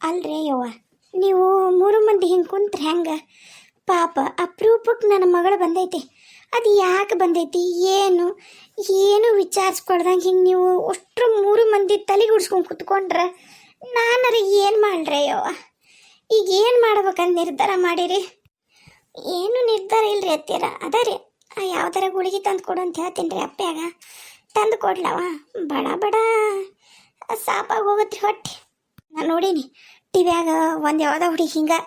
ಅಲ್ರಿ ಯವ್ವ, ನೀವು ಮೂರು ಮಂದಿ ಹಿಂಗೆ ಕುಂತ್ರೆ ಹೆಂಗೆ? ಪಾಪ ಅಪರೂಪಕ್ಕೆ ನನ್ನ ಮಗಳು ಬಂದೈತಿ. ಅದು ಯಾಕೆ ಬಂದೈತಿ ಏನು ಏನು ವಿಚಾರಿಸ್ಕೊಳ್ದಂಗೆ ಹಿಂಗೆ ನೀವು ಅಷ್ಟ್ರು ಮೂರು ಮಂದಿ ತಲೆಗೆ ಉಡ್ಸ್ಕೊಂಡು ಕುತ್ಕೊಂಡ್ರೆ ನಾನರ ಏನು ಮಾಡ್ರೆ ಯವ್ವ? ಈಗ ಏನು ಮಾಡ್ಬೇಕಂತ ನಿರ್ಧಾರ ಮಾಡಿರಿ? ಏನು ನಿರ್ಧಾರ ಇಲ್ರಿ ಅತ್ತೀರ. ಅದ ರೀ ಯಾವ್ದಾರ ಗುಳಿಗೆ ತಂದು ಕೊಡು ಅಂತ ಹೇಳ್ತೀನಿ ರೀ ಅಪ್ಪ್ಯಾಗ. ತಂದು ಕೊಡ್ಲವ? ಬಡ ಬಡ ಸಾಪಾಗಿ ಹೋಗುತ್ತೆ ಹೊಟ್ಟೆ. ನಾನು ನೋಡೀನಿ ಟಿವ್ಯಾಗ ಒಂದು ಯಾವುದೋ ಹುಡುಗಿ ಹಿಂಗೆ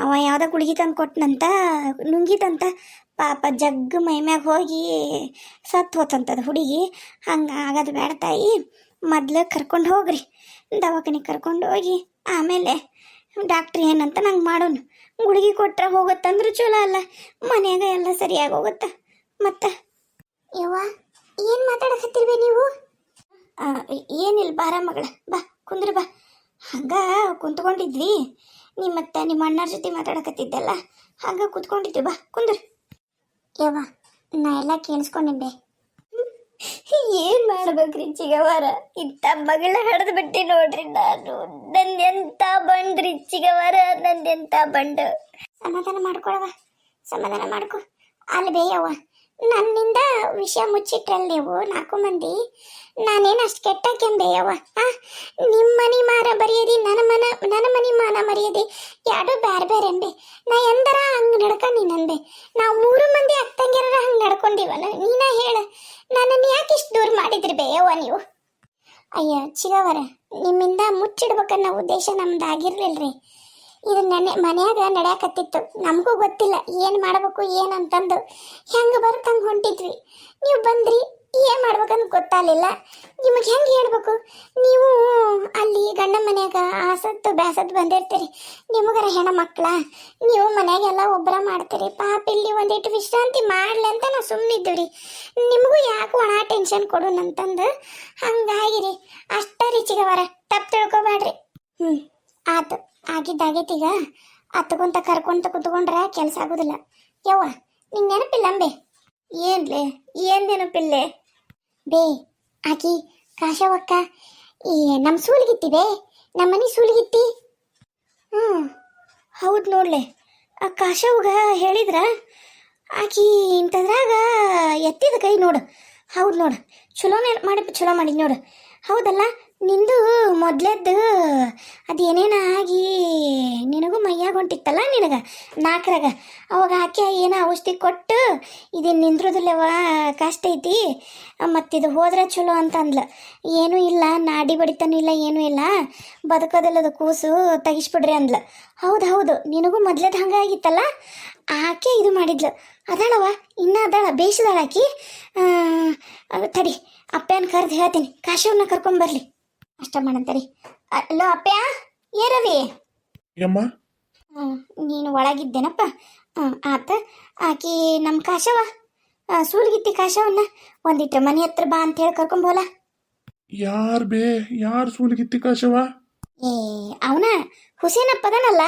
ಅವ ಯಾವುದೋ ಗುಳಿಗೆ ತಂದು ಕೊಟ್ಟನಂತ, ನುಂಗಿತಂತ. ಪಾಪ ಜಗ್ಗ ಮೈಮ್ಯಾಗ ಹೋಗಿ ಸತ್ತು ಹೋತಂತದ ಹುಡುಗಿ. ಹಂಗೆ ಆಗೋದು ಬೇಡ ತಾಯಿ, ಮೊದ್ಲು ಕರ್ಕೊಂಡು ಹೋಗ್ರಿ ದವಾಖಾನಿಗೆ ಕರ್ಕೊಂಡು ಹೋಗಿ ಆಮೇಲೆ ಡಾಕ್ಟ್ರ್ ಏನಂತ ನಂಗೆ ಮಾಡೋನು. ಗುಳಿಗೆ ಕೊಟ್ರೆ ಹೋಗುತ್ತಂದ್ರೆ ಚಲೋ ಅಲ್ಲ, ಮನ್ಯಾಗ ಎಲ್ಲ ಸರಿಯಾಗಿ ಹೋಗುತ್ತೆ. ಮತ್ತೆ ಯವ್ವ ಏನು ಮಾತಾಡಕತ್ತಿರ್ವಿ ನೀವು? ಏನಿಲ್ಲ ಬಾರ ಮಗಳ, ಬಾ ಕುಂದ್ರ ಬಾ. ಹಂಗೆ ಕುಂತ್ಕೊಂಡಿದ್ವಿ, ನಿಮ್ಮ ಅಣ್ಣರ ಜೊತೆ ಮಾತಾಡಕತ್ತಿದ್ದೆಲ್ಲ, ಹಂಗೆ ಕುತ್ಕೊಂಡಿದ್ವಿ. ಬಾ ಕುಂದ್ರ. ಯವ್ವ ನಾ ಎಲ್ಲ ಕೇಳಿಸ್ಕೊಂಡಿದ್ದೆ. ಏನು ಮಾಡ್ಬೇಕ್ರಿ ಚಿಗವಾರ? ಇಂಥ ಮಗಳ ಹಡ್ದು ಬಿಟ್ಟು ನೋಡ್ರಿ ನಾನು. ನಂದೆಂತ ಬಂಡ್ರಿ ಚಿಗವಾರ, ನಂದೆಂತ ಬಂಡು. ಸಮಾಧಾನ ಮಾಡ್ಕೊಳವ, ಸಮಾಧಾನ ಮಾಡ್ಕೊ. ಅಲ್ಲಿ ಬೇಯವ್ವ, ನನ್ನಿಂದ ವಿಷಯ ಮುಚ್ಚಿಟ್ರಲ್ಲ ನೀವು 4 ಮಂದಿ. ನಾನೇನು ಅಷ್ಟು ಕೆಟ್ಟಾಕೆಂಬೇಯವ್ವ? ನಿಮ್ಮ ಮನೆ ಮಾರ ಬರೆಯದಿ, ನನ್ನ ಮನೆ ಮಾನ ಮರೆಯದಿ, ಎರಡು ಬೇರೆ ಬೇರೆ ಅಂಬೆ. ನಾ ಎಂದರ ಹಂಗೆ ನಡ್ಕೊಂಡಿನಂಬೆ. ನಾವು 3 ಮಂದಿ ಅಕ್ಕಂಗಿರ ಹಂಗೆ ನಡ್ಕೊಂಡಿವನ? ನೀನ ಹೇಳ, ನನ್ನನ್ನು ಯಾಕೆ ಇಷ್ಟು ದೂರ ಮಾಡಿದ್ರಿ ಬೇಯವ್ವ ನೀವು? ಅಯ್ಯ ಚಿಗವರ, ನಿಮ್ಮಿಂದ ಮುಚ್ಚಿಡ್ಬೇಕನ್ನೋ ಉದ್ದೇಶ ನಮ್ದು ಆಗಿರ್ಲಿಲ್ರಿ. ಇದು ಮನ್ಯಾಗ ನಡೆಯಕತ್ತಿತ್ತು, ನಮಗೂ ಗೊತ್ತಿಲ್ಲ ಏನು ಮಾಡ್ಬೇಕು ಏನಂತಂದು. ಹೆಂಗೆ ಬರ್ತಂಗೆ ಹೊಂಟಿದ್ವಿ, ನೀವು ಬಂದ್ರಿ. ಏನು ಮಾಡ್ಬೇಕಂತ ಗೊತ್ತಾಗಲಿಲ್ಲ. ನಿಮಗೆ ಹೆಂಗೆ ಹೇಳ್ಬೇಕು? ನೀವು ಅಲ್ಲಿ ಗಂಡ ಮನ್ಯಾಗ ಆಸತ್ತು ಬ್ಯಾಸತ್ತು ಬಂದಿರ್ತೀರಿ, ನಿಮಗರ ಹೆಣ ಮಕ್ಕಳ, ನೀವು ಮನ್ಯಾಗೆಲ್ಲ ಒಬ್ಬರ ಮಾಡ್ತೀರಿ. ಪಾಪ ಇಲ್ಲಿ ಒಂದಿಟ್ಟು ವಿಶ್ರಾಂತಿ ಮಾಡಲಿ ಅಂತ ನಾವು ಸುಮ್ಮನಿದ್ದೀವಿ ರೀ. ನಿಮಗೂ ಯಾಕೆ ಒಣ ಟೆನ್ಷನ್ ಕೊಡೋಣಂತಂದು ಹಂಗಾಗಿರಿ ಅಷ್ಟೇ ರೀ ಚಿಗವರ, ತಪ್ಪು ತಿಳ್ಕೊಬೇಡ್ರಿ. ಆತು, ಆಗಿದ್ದಾಗೈತೀಗ. ಹತ್ಕೊಂತ ಕರ್ಕೊಂತ ಕುತ್ಕೊಂಡ್ರೆ ಕೆಲಸ ಆಗೋದಿಲ್ಲ. ಯವ್ವ ನಿಂಗೆ ನೆನಪಿಲ್ಲ ಅಂಬೆ? ಏನ್ಲೇ ಏನು ನೆನಪಿಲ್ಲೆ ಬೇ? ಆಕಿ ಕಾಶವಕ್ಕ ಈ ನಮ್ಮ ಸೂಲಿಗಿತ್ತಿ ಬೇ, ನಮ್ಮ ಮನೆ ಸೂಲಿಗಿತ್ತಿ. ಹೌದು ನೋಡ್ಲೆ, ಆ ಕಾಶವ್ಗ ಹೇಳಿದ್ರ ಆಕಿ ಇಂಥದ್ರಾಗ ಎತ್ತಿದ ಕೈ ನೋಡು. ಹೌದು ನೋಡು, ಚಲೋ ಮಾಡಿ ನೋಡು. ಹೌದಲ್ಲ, ನಿಂದು ಮೊದ್ಲೇದ್ದು ಅದೇನೇನ ಆಗಿ ನಿನಗೂ ಮೈಯಾಗ ಹೊಂಟಿತ್ತಲ್ಲ, ನಿನಗೆ 4ರಾಗ ಅವಾಗ ಆಕೆ ಏನೋ ಔಷಧಿ ಕೊಟ್ಟು ಇದೇನು ನಿಂದ್ರದಿಲ್ಲವ, ಕಷ್ಟ ಐತಿ, ಮತ್ತಿದು ಹೋದ್ರೆ ಚಲೋ ಅಂತ ಅಂದ್ಲು. ಏನೂ ಇಲ್ಲ, ನಾಡಿ ಬಡಿತಾನೂ ಇಲ್ಲ, ಏನೂ ಇಲ್ಲ, ಬದುಕೋದಿಲ್ಲದು ಕೂಸು, ತೆಗಿಸ್ಬಿಡ್ರಿ ಅಂದ್ಲು. ಹೌದು, ನಿನಗೂ ಮೊದ್ಲೇದು ಹಂಗಾಗಿತ್ತಲ್ಲ, ಆಕೆ ಇದು ಮಾಡಿದ್ಲು. ಅದಾಳವ, ಇನ್ನೂ ಅದಾಳ, ಬೇಯಿಸಿದಾಳ ಆಕಿ. ತಡಿ ಅಪ್ಪನ ಕರೆದು ಹೇಳ್ತೀನಿ, ಕಾಶವನ್ನ ಕರ್ಕೊಂಬರ್ಲಿ. ಅಷ್ಟ ಮಾಡಂತರಿ. ಅಲ್ಲೋ ಅಪ್ಪ್ಯಾ, ರವಿ ನೀನು ಒಳಗಿದ್ದೇನಪ್ಪ? ಆತ. ಆಕಿ ನಮ್ಮ ಕಾಶವ ಸೂಲ್ಗಿತ್ತಿ ಕಾಶವನ್ನ ಒಂದಿಟ್ಟ ಮನೆ ಹತ್ರ ಬಾ ಅಂತ ಹೇಳಿ ಕರ್ಕೊಂಬೋಲ. ಯಾರು ಸೂಲ್ಗಿತ್ತಿ ಕಾಶವ? ಅವನ ಹುಸೇನಪ್ಪದನಲ್ಲ,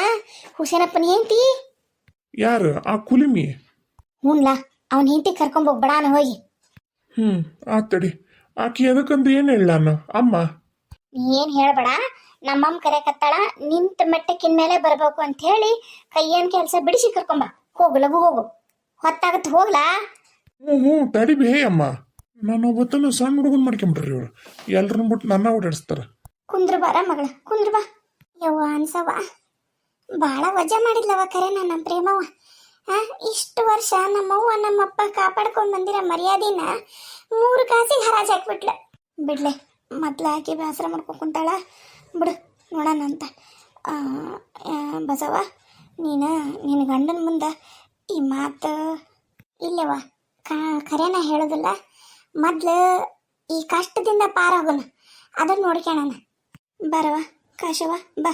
ಹುಸೇನಪ್ಪನ ಹೆಂಡತಿ. ಯಾರು ಆ ಕುಲಿಮಿ? ಹ್ಞೂನ್ಲ, ಅವನ ಹೆಂಡತಿ ಕರ್ಕೊಂಬೋಗ್ಬೇಡಾನ ಹೋಗಿ. ಆತಡಿ. ಆಕಿ ಅದಕ್ಕಂದು ಏನು ಹೇಳಾನ ಅಮ್ಮ? ಏನು ಹೇಳ್ಬೇಡ, ನಮ್ಮಮ್ಮ ಕರೆಯಕತ್ತಾಳ, ನಿಂತ ಮಟ್ಟಕ್ಕಿನ ಮೇಲೆ ಬರಬೇಕು ಅಂತ ಹೇಳಿ ಕೈಯೇನು ಕೆಲಸ ಬಿಡಿಸಿ ಕರ್ಕೊಂಬ. ಹೋಗು, ಲಗು ಹೋಗು, ಹೊತ್ತಾಗತ್ತೆ, ಹೋಗ್ಲಾ? ತಡಿ ಬೇ ಅಮ್ಮ, ನಾನು ಒಬ್ಬತ್ತನ ಸಣ್ಣ ಹುಡುಗನ್ ಮಾಡ್ಕೊಂಬಿಟ್ರಿ ಇವ್ರು. ಎಲ್ರನ್ನ ಬಿಟ್ಟು ನನ್ನ ಓಡಾಡಿಸ್ತಾರ. ಕುಂದ್ರ ಬಾರ ಮಗಳ, ಕುಂದ್ರ ಬಾ. ಯವ್ವ ಅನ್ಸವ, ಭಾಳ ವಜಾ ಮಾಡಿದ್ಲವ ಕರೆ ನನ್ನ ಪ್ರೇಮವ್ವ. ಇಷ್ಟು ವರ್ಷ ನಮ್ಮವ್ವ ನಮ್ಮಪ್ಪ ಕಾಪಾಡ್ಕೊಂಡು ಬಂದಿರೋ ಮರ್ಯಾದಿನ 3 ಕಾಸಿಗೆ ಹರಾಜ್ ಹಾಕ್ಬಿಟ್ಲೆ. ಬಿಡ್ಲೆ, ಮೊದ್ಲು ಹಾಕಿ ಬೇಸರ ಮಾಡ್ಕೊಂತಾಳ, ಬಿಡು ನೋಡೋಣ ಅಂತ. ಬಸವ, ನಿನ್ನ ಗಂಡನ ಮುಂದೆ ಈ ಮಾತು ಇಲ್ಲವ, ಖರೇನ ಹೇಳೋದಿಲ್ಲ. ಮೊದ್ಲು ಈ ಕಷ್ಟದಿಂದ ಪಾರಾಗೋಣ, ಅದನ್ನು ನೋಡ್ಕೊಳ್ಳೋಣ. ಬರವ ಕಾಶವ ಬಾ.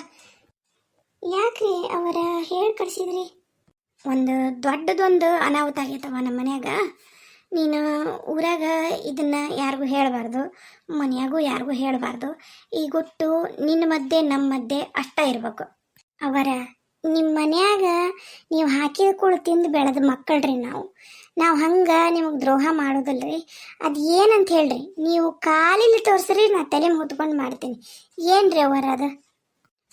ಯಾಕ್ರಿ ಅವರ ಹೇಳಿ ಕಳಿಸಿದ್ರಿ? ಒಂದು ದೊಡ್ಡದೊಂದು ಅನಾಹುತ ಆಗೈತವ ನಮ್ಮ ಮನ್ಯಾಗ. ನೀನು ಊರಾಗ ಇದನ್ನು ಯಾರಿಗೂ ಹೇಳಬಾರ್ದು, ಮನೆಯಾಗೂ ಯಾರಿಗೂ ಹೇಳಬಾರ್ದು. ಈ ಗುಟ್ಟು ನಿನ್ನ ಮಧ್ಯೆ ನಮ್ಮ ಮಧ್ಯೆ ಅಷ್ಟ ಇರಬೇಕು. ಅವರ ನಿಮ್ಮ ಮನ್ಯಾಗ ನೀವು ಹಾಕಿದ ಕೂಳು ತಿಂದು ಬೆಳೆದ ಮಕ್ಕಳ್ರಿ ನಾವು ಹಂಗೆ ನಿಮಗೆ ದ್ರೋಹ ಮಾಡೋದಲ್ರಿ. ಅದು ಏನಂತ ಹೇಳ್ರಿ, ನೀವು ಕಾಲಿಲ್ಲಿ ತೋರಿಸ್ರಿ, ನಾ ತಲೆ ಹೊತ್ಕೊಂಡು ಮಾಡ್ತೀನಿ. ಏನು ರೀ ಅವರ ಅದು?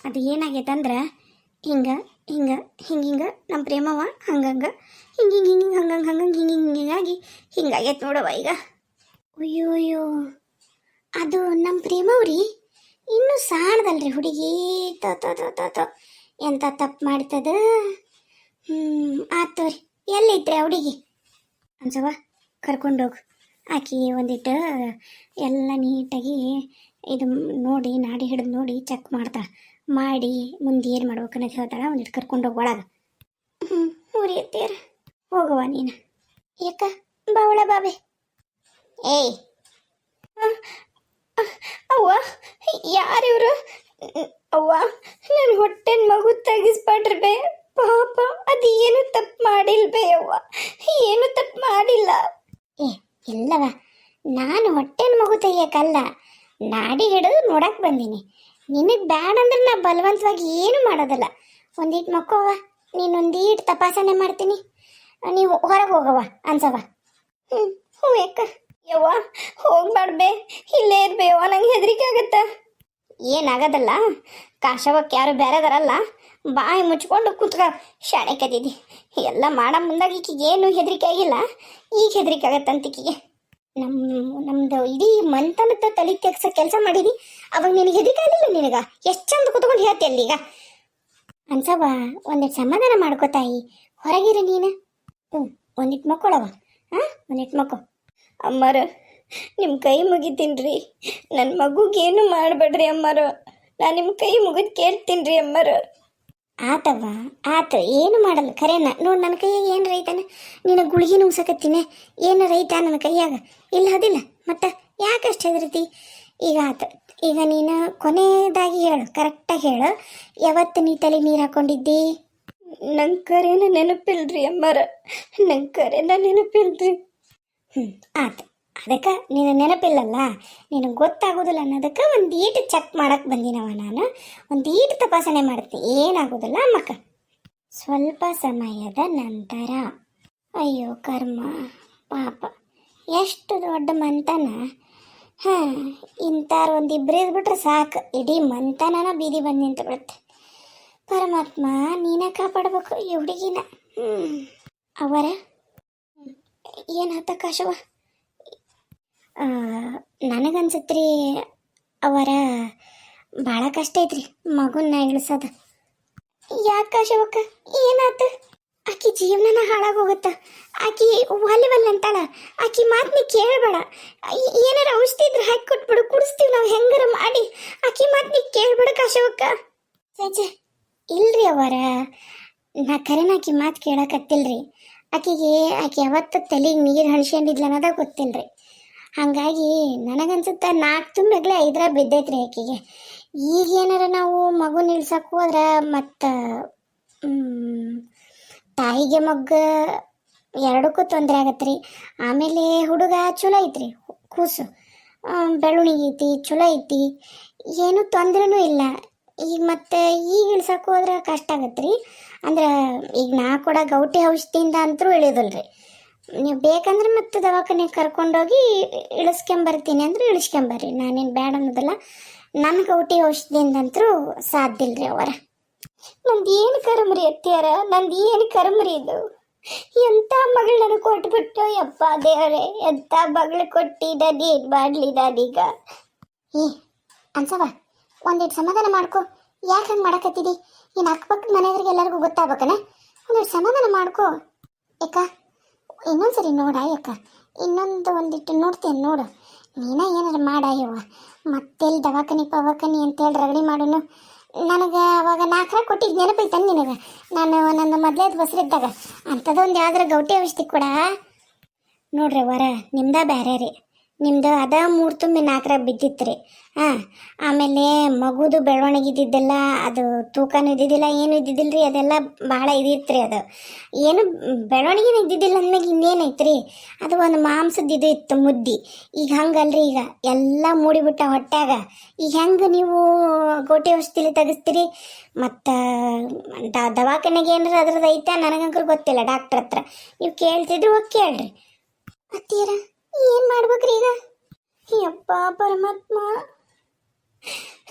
ಅದು ಏನಾಗೈತಂದ್ರೆ ಹಿಂಗೆ ಹಿಂಗೆ ಹಿಂಗೆ ನಮ್ಮ ಪ್ರೇಮವ ಹಂಗಂಗೆ ಹಿಂಗೆ ಹಿಂಗಾಗಿ ಹಿಂಗಾಗೈತೆ ನೋಡವ ಈಗ. ಅಯ್ಯೋ ಅಯ್ಯೋ, ಅದು ನಮ್ಮ ಪ್ರೇಮವ್ರಿ ಇನ್ನೂ ಸಾಣದಲ್ರಿ ಹುಡುಗಿ. ತೋ ಎಂಥ ತಪ್ಪು ಮಾಡ್ತದ. ಆತವ್ರಿ, ಎಲ್ಲೈತ್ರಿ ಆ ಹುಡುಗಿ ಅನ್ಸವ ಕರ್ಕೊಂಡೋಗು. ಆಕಿ ಒಂದಿಟ್ಟು ಎಲ್ಲ ನೀಟಾಗಿ ಇದು ನೋಡಿ ನಾಡಿ ಹಿಡಿದು ನೋಡಿ ಚೆಕ್ ಮಾಡ್ತಾಳೆ. ಮಾಡಿ ಮುಂದೆ ಏನು ಮಾಡ್ಬೇಕು ಅನ್ನೋದು ಹೇಳ್ತಾಳೆ. ಒಂದಿಟ್ಟು ಕರ್ಕೊಂಡೋಗಿ ಒಳಗೆ. ಊರಿ ಎತ್ತೀರ ಹೋಗುವ ನೀನು. ಯಾಕ ಬಾವಳ ಬಾಬೆ. ಏಯ್ ಅವ್ವ, ಯಾರಿವ್ರು? ಅವ್ವ, ನನ್ನ ಹೊಟ್ಟೆನ ಮಗು ತೆಗಿಸ್ಬಾಡ್ರಿ ಬೇ. ಪಾಪ ಅದು ಏನು ತಪ್ಪು ಮಾಡಿಲ್ಲ ಬೇ. ಅವ್ವ ಏನು ತಪ್ಪು ಮಾಡಿಲ್ಲ. ಏ ಇಲ್ಲವ, ನಾನು ಹೊಟ್ಟೆನ ಮಗು ತೆಗಿಯಕ್ಕಲ್ಲ, ನಾಡಿ ಹಿಡಿದು ನೋಡಕ್ಕೆ ಬಂದೀನಿ. ನಿನಗೆ ಬ್ಯಾಡ ಅಂದ್ರೆ ನಾ ಬಲವಂತವಾಗಿ ಏನು ಮಾಡೋದಲ್ಲ. ಒಂದೀಟ್ ಮಕ್ಕವ್ವ, ನೀನೊಂದೀಟ್ ತಪಾಸಣೆ ಮಾಡ್ತೀನಿ, ನೀವು ಹೊರಗೆ ಹೋಗವ ಅನ್ಸವ. ಹ್ಞೂ ಯಾಕ ಯವ್ವ ಹೋಗ್ಬಾರ್ಬೇ, ಇಲ್ಲೇ ಇರ್ಬೇವ, ನಂಗೆ ಹೆದರಿಕೆ ಆಗತ್ತ. ಏನಾಗದಲ್ಲ, ಕಾಶವಕ್ಕೆ ಯಾರು ಬೇರೆದಾರಲ್ಲ, ಬಾಯಿ ಮುಚ್ಕೊಂಡು ಕೂತ್ಕ. ಶಾಣೆ ಕದೀದಿ ಎಲ್ಲ ಮಾಡ ಮುಂದಾಗ ಈಕಿಗೆ ಏನು ಹೆದರಿಕೆ ಆಗಿಲ್ಲ, ಈಗ ಹೆದರಿಕೆ ಆಗತ್ತಂತಿಕಿಗೆ. ನಮ್ದು ಇಡೀ ಮಂತನದ ತಲೆ ತೆಗ್ಸ ಕೆಲಸ ಮಾಡಿದಿ, ಅವಾಗ ನಿನಗೆ ಹೆದರಿಕೆ ಆಗಲಿಲ್ಲ? ನಿನಗ ಎಷ್ಟು ಚಂದ ಕೂತ್ಕೊಂಡು ಹೇಳ್ತಿ ಅಲ್ಲೀಗ ಅನ್ಸವ. ಒಂದಿಟ್ಟು ಸಮಾಧಾನ ಮಾಡ್ಕೋತಾಯಿ, ಹೊರಗಿರ ನೀನು. ಒಂದಿಟ್ಟು ಮಕ್ಕಳವ. ಒಂದಿಟ್ಟು ಮಕ್ಕಳು. ಅಮ್ಮಾರ ನಿಮ್ಮ ಕೈ ಮುಗಿತೀನಿ ರೀ, ನನ್ನ ಮಗುಗೇನು ಮಾಡಬೇಡ್ರಿ ಅಮ್ಮಾರ, ನಾನು ನಿಮ್ಮ ಕೈ ಮುಗಿದು ಕೇಳ್ತೀನಿ ರೀ ಅಮ್ಮಾರ. ಆತವ್ವ ಆತು, ಏನು ಮಾಡಲ್ಲ ಖರೇನ. ನೋಡಿ ನನ್ನ ಕೈಯಾಗ ಏನು ರೈತಾನ, ನೀನು ಗುಳಿಗೆ ನುಗ್ಸಕತ್ತೀನಿ, ಏನು ರೈತ ನನ್ನ ಕೈಯಾಗ? ಇಲ್ಲ ಅದಿಲ್ಲ ಮತ್ತೆ ಯಾಕಷ್ಟು ಹೆದರ್ತಿ? ಈಗ ಆತು, ಈಗ ನೀನು ಕೊನೆಯದಾಗಿ ಹೇಳು, ಕರೆಕ್ಟಾಗಿ ಹೇಳು, ಯಾವತ್ತು ನೀ ತಲೆ ನೀರು ಹಾಕೊಂಡಿದ್ದಿ? ನಂಗೆ ಕರೇನ ನೆನಪಿಲ್ರಿ ಅಮ್ಮಾರ, ನಂಗೆ ಕರೇನ ನೆನಪಿಲ್ರಿ. ಆತು, ಅದಕ್ಕೆ ನೀನು ನೆನಪಿಲ್ಲಲ್ಲ, ನಿನಗೆ ಗೊತ್ತಾಗೋದಿಲ್ಲ ಅನ್ನೋದಕ್ಕೆ ಒಂದು ಈಟು ಚೆಕ್ ಮಾಡಕ್ಕೆ ಬಂದಿನವ ನಾನು. ಒಂದು ಈಟು ತಪಾಸಣೆ ಮಾಡ್ತೀನಿ, ಏನಾಗೋದಿಲ್ಲ ಅಮ್ಮಕ್ಕ. ಸ್ವಲ್ಪ ಸಮಯದ ನಂತರ. ಅಯ್ಯೋ ಕರ್ಮ, ಪಾಪ ಎಷ್ಟು ದೊಡ್ಡ ಮಂತನ. ಇಂಥವ್ರು ಒಂದಿಬ್ಬರು ಇದ್ಬಿಟ್ರೆ ಸಾಕು, ಇಡೀ ಮಂತನ ಬೀದಿ ಬಂದು ನಿಂತು ಬಿಡುತ್ತೆ. ಪರಮಾತ್ಮ ನೀನೇ ಕಾಪಾಡ್ಬೇಕು ಈ ಹುಡುಗಿನ. ಅವರ ಏನಾತ ಕಾಶವ? ನನಗನ್ಸತ್ರಿ ಅವರ ಭಾಳ ಕಷ್ಟ ಐತ್ರಿ ಮಗುನ ಇಳಿಸೋದು. ಯಾಕೆ ಕಾಶವಕ್ಕ ಏನಾತ? ಆಕಿ ಜೀವನನ ಹಾಳಾಗೋಗುತ್ತ. ಆಕಿ ವಾಲಿಬಲ್ ಅಂತಾಳ, ಆಕಿ ಮಾತು ನೀ ಕೇಳಬೇಡ. ಏನಾರ ಔಷಧಿ ಇದ್ರೆ ಹಾಕಿ ಕೊಟ್ಬಿಡು, ಕುಡಿಸ್ತೀವಿ ನಾವು ಹೆಂಗಾರ ಮಾಡಿ. ಆಕಿ ಮಾತು ನೀ ಕೇಳಬೇಡ ಕಾಶವಕ್ಕ. ಸಜ್ಜೆ ಇಲ್ರಿ ಅವರ, ನಾ ಕರೆನ ಆಕಿ ಮಾತು ಕೇಳಕತ್ತಿಲ್ರಿ. ಆಕಿ ಯಾವತ್ತು ತಲೆಗೆ ನೀರು ಹಣ್ಸ್ಕೊಂಡಿದ್ಲ ಅನ್ನೋದ ಗೊತ್ತಿಲ್ರಿ. ಹಾಗಾಗಿ ನನಗನ್ಸುತ್ತೆ 4 ತುಂಬೆಗ್ಲೆ 5 ಬಿದ್ದೈತ್ರಿ ಆಕಿಗೆ. ಈಗೇನಾರ ನಾವು ಮಗು ನಿಲ್ಸಕ್ಕೆ ಹೋದ್ರೆ ಮತ್ತು ತಾಯಿಗೆ ಮಗ್ಗ ಎರಡಕ್ಕೂ ತೊಂದರೆ ಆಗತ್ತೆ ರೀ. ಆಮೇಲೆ ಹುಡುಗ ಚಲೋ ಐತ್ರಿ, ಕೂಸು ಬೆಳವಣಿಗೆ ಐತಿ, ಚಲೋ ಐತಿ, ಏನೂ ತೊಂದ್ರೆನೂ ಇಲ್ಲ. ಈಗ ಮತ್ತೆ ಈಗ ಇಳ್ಸಕ್ಕೆ ಹೋದ್ರೆ ಕಷ್ಟ ಆಗತ್ತೆ ರೀ. ಅಂದ್ರೆ ಈಗ ನಾ ಕೂಡ ಗೌಟಿ ಔಷಧಿಯಿಂದ ಅಂತರೂ ಇಳಿಯೋದಲ್ರಿ. ನೀವು ಬೇಕಂದ್ರೆ ಮತ್ತೆ ದವಾಖಾನೆಗೆ ಕರ್ಕೊಂಡೋಗಿ ಇಳಿಸ್ಕೊಂಬರ್ತೀನಿ ಅಂದ್ರೆ ಇಳಿಸ್ಕೊಂಬರ್ರಿ, ನಾನೇನು ಬೇಡ ಅನ್ನೋದಲ್ಲ. ನನ್ನ ಗೌಟಿ ಔಷಧಿಯಿಂದಂತರೂ ಸಾಧ್ಯ ಇಲ್ರಿ ಅವರ. ನಂದು ಏನು ಕರ್ಮರಿ ಅತ್ತಿಯಾರ, ನಂದು ಏನು ಕರ್ಮರಿ ಇದು? ಎಂಥ ಮಗಳು ನನಗೆ ಕೊಟ್ಬಿಟ್ಟು ಯಪ್ಪ ದೇವರೇ, ಎಂಥ ಮಗಳು ಕೊಟ್ಟು ನಾನು ಏನು ಮಾಡಲಿ ನಾನೀಗ? ಅನ್ಸವ ಒಂದಿಟ್ಟು ಸಮಾಧಾನ ಮಾಡ್ಕೊ. ಯಾಕೆ ಹಂಗೆ ಮಾಡಕತ್ತಿದಿ? ನೀನು ಅಕ್ಕಪಕ್ಕದ ಮನೆಯವ್ರಿಗೆ ಎಲ್ಲರಿಗೂ ಗೊತ್ತಾಗ್ಬೇಕನ? ಒಂದಿಟ್ಟು ಸಮಾಧಾನ ಮಾಡ್ಕೊ. ಯಾಕ ಇನ್ನೊಂದ್ಸರಿ ನೋಡ, ಯಾಕ ಒಂದಿಟ್ಟು ನೋಡ್ತೇನೆ ನೋಡು. ನೀನ ಏನಾರು ಮಾಡಾಯವ್ವ, ಮತ್ತೆಲ್ಲಿ ದವಾಖಾನಿ ಅಂತೇಳಿ ರಗಡಿ ಮಾಡೋನು. ನನಗೆ ಅವಾಗ 4 ಕೊಟ್ಟಿದ್ದು ನೆನಪೈತಾನೆ ನಿನಗೆ? ನಾನು ನನ್ನ ಮೊದಲೇದು ಬಸ್ರಿದ್ದಾಗ ಅಂಥದ್ದೊಂದು ಯಾವ್ದಾರ ಗೌಟಿ ಔಷಧಿ ಕೂಡ ನೋಡ್ರಿ ವರ, ನಿಮ್ದ ಬೇರೆ ರೀ. ನಿಮ್ದು ಅದ 3 ತುಂಬಿ 4 ಬಿದ್ದಿತ್ತು ರೀ. ಆಮೇಲೆ ಮಗುದು ಬೆಳವಣಿಗೆ ಇದ್ದಿದ್ದಿಲ್ಲ, ಅದು ತೂಕನೂ ಇದ್ದಿದ್ದಿಲ್ಲ, ಏನು ಇದ್ದಿದ್ದಿಲ್ಲ ರೀ. ಅದೆಲ್ಲ ಭಾಳ ಇದಿತ್ತು ರೀ. ಅದು ಏನು ಬೆಳವಣಿಗೆನೂ ಇದ್ದಿದ್ದಿಲ್ಲ ಅಂದಾಗ ಇನ್ನೇನೈತೆ ರೀ. ಅದು ಒಂದು ಮಾಂಸದ ಇದು ಇತ್ತು, ಮುದ್ದಿ. ಈಗ ಹಂಗಲ್ರಿ, ಈಗ ಎಲ್ಲ ಮೂಡಿಬಿಟ್ಟ ಹೊಟ್ಯಾಗ. ಈಗ ಹೆಂಗೆ ನೀವು ಗೋಟಿ ಔಷಧಿಲಿ ತೆಗಿಸ್ತೀರಿ? ಮತ್ತು ದವಾಖಾನೆಗೆ ಏನಾರ ಅದ್ರದ್ದು ಐತೆ ನನಗಂಕರು ಗೊತ್ತಿಲ್ಲ. ಡಾಕ್ಟ್ರ್ ಹತ್ರ ನೀವು ಕೇಳ್ತಿದ್ರು ಹೋಗಿ ಕೇಳ್ರಿ. ಅತ್ತೀರ ಏನು ಮಾಡ್ಬೇಕ್ರಿ ಈಗ? ಯಪ್ಪ ಪರಮಾತ್ಮ,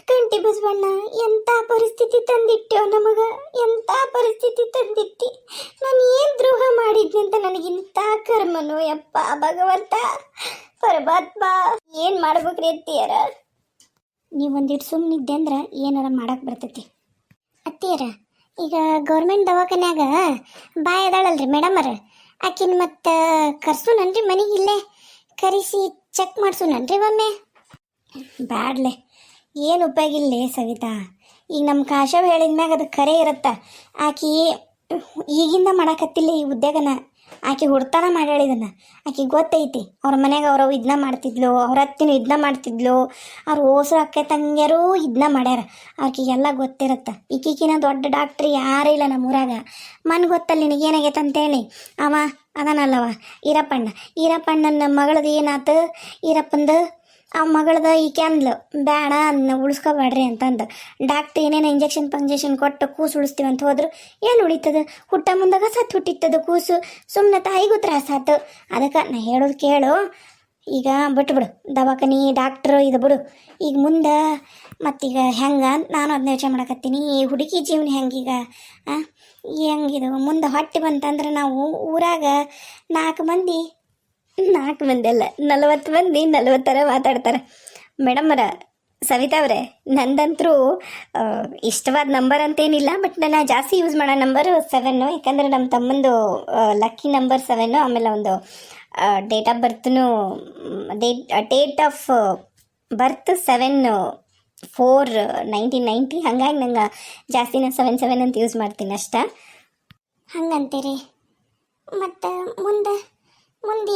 ಕಂಟಿ ಬಸವಣ್ಣ, ಎಂಥ ಪರಿಸ್ಥಿತಿ ತಂದಿಟ್ಟೋ ನಮಗ, ಎಂಥ ಪರಿಸ್ಥಿತಿ ತಂದಿಟ್ಟಿ. ನಾನು ಏನು ದ್ರೋಹ ಮಾಡಿದ್ನಿ ಅಂತ ನನಗಿಂತ ಕರ್ಮನು ಯಪ್ಪ ಭಗವಂತ ಪರಮಾತ್ಮ. ಏನು ಮಾಡ್ಬೇಕ್ರಿ ಅತ್ತಿಯರ? ನೀವೊಂದಿಟ್ಟು ಸುಮ್ಮನಿದ್ದೆ ಅಂದ್ರೆ ಏನಾರ ಮಾಡಕ್ಕೆ ಬರ್ತೈತಿ. ಅತ್ತಿಯರ, ಈಗ ಗೌರ್ಮೆಂಟ್ ದವಾಖಾನ್ಯಾಗ ಬಾಯ್ ಅದಾಳಲ್ರಿ ಮೇಡಮರ, ಆಕಿನ ಮತ್ತೆ ಕರ್ಸುನನ್ರಿ ಮನೆಗೆ, ಇಲ್ಲೇ ಕರೆಸಿ ಚೆಕ್ ಮಾಡ್ಸುನನ್ರಿ ಒಮ್ಮೆ? ಬ್ಯಾಡ್ಲೆ, ಏನು ಉಪಯೋಗ ಇಲ್ಲೇ ಸವಿತಾ. ಈಗ ನಮ್ಮ ಕಾಶವ್ ಹೇಳಿದ ಮ್ಯಾಗ ಅದು ಖರೆ ಇರತ್ತ. ಆಕಿ ಈಗಿಂದ ಮಾಡಕತ್ತಿಲ್ಲ ಈ ಉದ್ಯೋಗನ, ಆಕೆ ಹುಡ್ತಾನ ಮಾಡ್ಯಾಳ ಇದನ್ನು. ಆಕೆ ಗೊತ್ತೈತಿ ಅವ್ರ ಮನ್ಯಾಗ ಅವ್ರು ಇದನ್ನ ಮಾಡ್ತಿದ್ಲು, ಅವ್ರ ಹತ್ತಿನ ಇದನ್ನ ಮಾಡ್ತಿದ್ಲು, ಅವ್ರ ಓಸು ಅಕ್ಕೆ ತಂಗಿಯರೂ ಇದನ್ನ ಮಾಡ್ಯಾರ, ಅವ್ರಿಗೆಲ್ಲ ಗೊತ್ತಿರತ್ತ. ಈಕಿನ ದೊಡ್ಡ ಡಾಕ್ಟ್ರಿ ಯಾರೂ ಇಲ್ಲ ನಮ್ಮೂರಾಗ. ಮನ್ ಗೊತ್ತಲ್ಲ ನಿನಗೇನಾಗೈತೆ ಅಂತೇಳಿ. ಅವ ಅದನಲ್ಲವ ಈರಪ್ಪಣ್ಣನ ಮಗಳದು ಏನಾತು, ಈರಪ್ಪಂದು ಆ ಮಗಳದ ಈಕೆ ಅಂದ್ಲು ಬೇಡ ಅದನ್ನ ಉಳಿಸ್ಕೋಬೇಡ್ರಿ ಅಂತಂದು. ಡಾಕ್ಟ್ರ್ ಏನೇನು ಇಂಜೆಕ್ಷನ್ ಕೊಟ್ಟು ಕೂಸು ಉಳಿಸ್ತೀವಿ ಅಂತ ಹೋದ್ರು. ಏನು ಉಳಿತದ? ಹುಟ್ಟ ಮುಂದಾಗ ಸತ್ತು ಹುಟ್ಟಿತ್ತದ ಕೂಸು, ಸುಮ್ಮನೆ ತಾಯಿಗೂ ತ್ರಾಸಾತು. ಅದಕ್ಕೆ ನಾ ಹೇಳೋದು ಕೇಳು, ಈಗ ಬಿಟ್ಬಿಡು ದವಾಖಾನಿ ಡಾಕ್ಟ್ರು ಇದು ಬಿಡು. ಈಗ ಮುಂದೆ ಮತ್ತೀಗ ಹೆಂಗೆ ಅಂತ ನಾನು ಅದನ್ನ ಯೋಚನೆ ಮಾಡಕತ್ತೀನಿ. ಈ ಹುಡುಗಿ ಜೀವನ ಹೆಂಗೀಗ ಹೆಂಗಿದು ಮುಂದೆ ಹೊಟ್ಟೆ ಬಂತಂದ್ರೆ ನಾವು ಊರಾಗ 4 ಮಂದಿ ಅಲ್ಲ 40 ಮಂದಿ 40 ಥರ ಮಾತಾಡ್ತಾರೆ. ಮೇಡಮರ, ಸವಿತಾ ಅವರೇ, ನಂದಂತರೂ ಇಷ್ಟವಾದ ನಂಬರ್ ಅಂತೇನಿಲ್ಲ, ಬಟ್ ನಾನು ಜಾಸ್ತಿ ಯೂಸ್ ಮಾಡೋ ನಂಬರು 7. ಯಾಕಂದರೆ ನಮ್ಮ ತಮ್ಮಂದು ಲಕ್ಕಿ ನಂಬರ್ 7. ಆಮೇಲೆ ಒಂದು ಡೇಟ್ ಆಫ್ ಬರ್ತ್ 7/4/1990. ಹಾಗಾಗಿ ನಂಗೆ ಜಾಸ್ತಿ ನಾನು 7 ಅಂತ ಯೂಸ್ ಮಾಡ್ತೀನಿ ಅಷ್ಟ. ಹಂಗಂತೀರಿ? ಮತ್ತು ಮುಂದೆ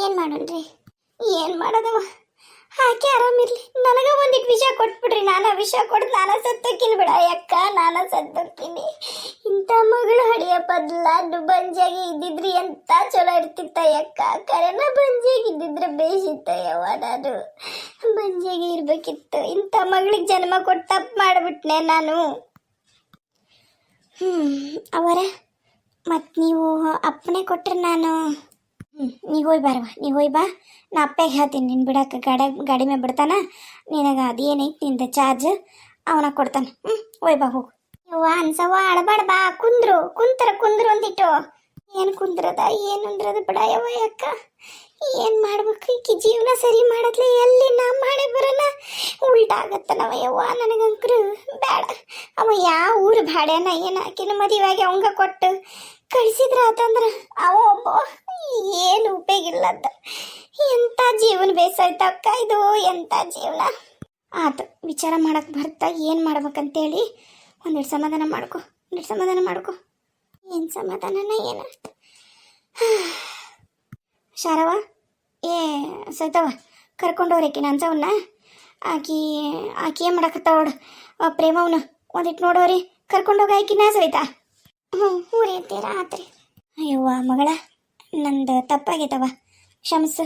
ಏನು ಮಾಡೋಣ್ರಿ? ಏನು ಮಾಡೋದವ? ಹಾಕಿ ಆರಾಮಿರ್ಲಿ, ನನಗೆ ಒಂದಿಟ್ಟು ವಿಷ ಕೊಟ್ಬಿಡ್ರಿ. ನಾನು ವಿಷ ಕೊಟ್ಟು ನಾನು ಸತ್ತೋಕ್ಕಿನಿ ಬಿಡ ಯಕ್ಕ, ನಾನು ಸತ್ತೋಕ್ಕಿನಿ. ಇಂಥ ಮಗಳು ಹಡಿಯ ಬದಲಾಡು ಬಂಜಿಯಾಗಿ ಇದ್ದಿದ್ರಿ ಎಂತ ಚಲೋ ಇರ್ತಿತ್ತ ಯಕ್ಕ. ಕರೆನ ಬಂಜಿಯಾಗಿ ಇದ್ದಿದ್ರೆ ಬೇಯಿಸಿತ್ತ ಯವ್ವ. ನಾನು ಬಂಜಿಯಾಗಿ ಇರ್ಬೇಕಿತ್ತು. ಇಂಥ ಮಗಳಿಗೆ ಜನ್ಮ ಕೊಟ್ಟು ತಪ್ಪು ಮಾಡಿಬಿಟ್ನೆ ನಾನು. ಅವರ ಮತ್ತು ನೀವು ಅಪ್ಪನೇ ಕೊಟ್ರೆ ನಾನು ನೀ ಹೋಯ್ ಬಾ. ನಾ ಅಪ್ಪಗೆ ಹೇಳ್ತೀನಿ ನಿನ್ನ ಬಿಡಕ್ಕೆ. ಗಾಡಿ ಮೇಲೆ ಬಿಡ್ತಾನ. ನಿನಗೆ ಅದೇನೈತಿ ನಿಂದ ಚಾರ್ಜ್ ಅವನ ಕೊಡ್ತಾನೆ. ಹೋಯ್ ಬಾ, ಹೋಗು. ಯವ್ವ ಅನ್ಸವ್ವ, ಅಳಬಾಡ ಬಾ. ಕುಂದ್ರು ಅಂದಿಟ್ಟು. ಏನು ಕುಂದ್ರದ ಏನು ಅಂದ್ರದ ಬಿಡ ಯವ್ವ ಯಾಕ. ಏನು ಮಾಡ್ಬೇಕು? ಈಕಿ ಜೀವನ ಸರಿ ಮಾಡತ್ಲೆ ಎಲ್ಲಿ ನಾ ಮಾಡೇ ಬರೋಣ ಉಲ್ಟಾಗತ್ತನವ ಯವ್ವ. ನನಗಂಕ್ರು ಬೇಡ. ಅವ ಯಾವ ಊರು ಭಾಡ್ಯಾನ ಏನು ಆಕಿನ ಮದುವೆಯಾಗಿ ಅವಂಗ ಕೊಟ್ಟು ಕಳಿಸಿದ್ರ ಆತಂದ್ರೆ ಅವ ಒಬ್ಬ ಏನು ಉಪಯೋಗ ಇಲ್ಲದ. ಎಂಥ ಜೀವನ ಬೇಸಾಯ್ತಕ್ಕ ಇದು, ಎಂಥ ಜೀವನ. ಆತು, ವಿಚಾರ ಮಾಡಕ್ಕೆ ಬರ್ತಾ ಏನು ಮಾಡ್ಬೇಕಂತೇಳಿ ಒಂದೆರಡು ಸಮಾಧಾನ ಮಾಡ್ಕೊ. ಏನು ಸಮಾಧಾನನ ಏನು? ಶಾರವ, ಸೈತವ ಕರ್ಕೊಂಡವ್ರೇಕಿ ಅನ್ಸವನ್ನ. ಆಕಿ ಏನು ಮಾಡಕತ್ತಾವಡು ಪ್ರೇಮವನ್ನ ಒಂದಿಟ್ಟು ನೋಡೋರಿ, ಕರ್ಕೊಂಡೋಗಿ ಆಕಿನ ಸರಿತಾ. ಹ್ಞೂ ರೀ ಅಂತೀರ? ಆತ್ರಿ. ಅಯ್ಯವ್ವ ಮಗಳ, ನಂದು ತಪ್ಪಾಗೈತವ, ಕ್ಷಮಿಸು.